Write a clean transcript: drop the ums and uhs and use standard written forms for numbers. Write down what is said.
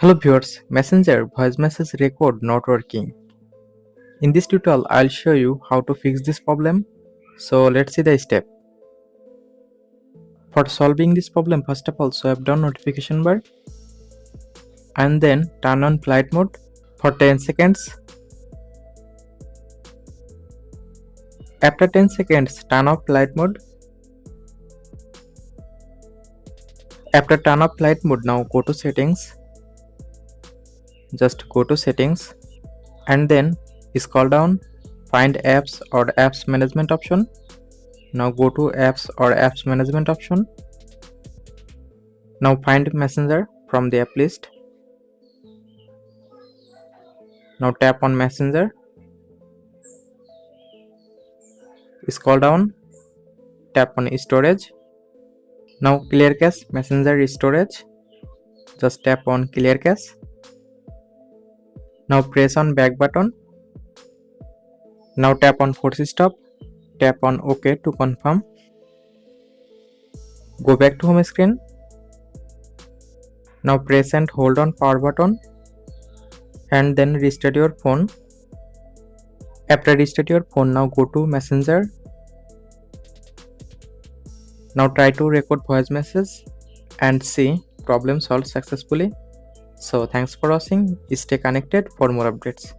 Hello viewers, Messenger voice message record not working. In this tutorial, I'll show you how to fix this problem. So let's see the step. For solving this problem, first of all, swipe down notification bar and then turn on flight mode for 10 seconds. After 10 seconds, turn off flight mode. After turn off flight mode, now go to settings. Just go to settings and then scroll down, find apps or apps management option. Now go to apps or apps management option. Now find Messenger from the app list. Now tap on Messenger. Scroll down, tap on storage. Now clear cache Messenger storage. Just tap on clear cache. Now press on back button. Now tap on force stop. Tap on OK to confirm. Go back to home screen. Now press and hold on power button and then restart your phone. After restart your phone, now go to Messenger. Now try to record voice message and see problem solved successfully. So thanks for watching. Stay connected for more updates.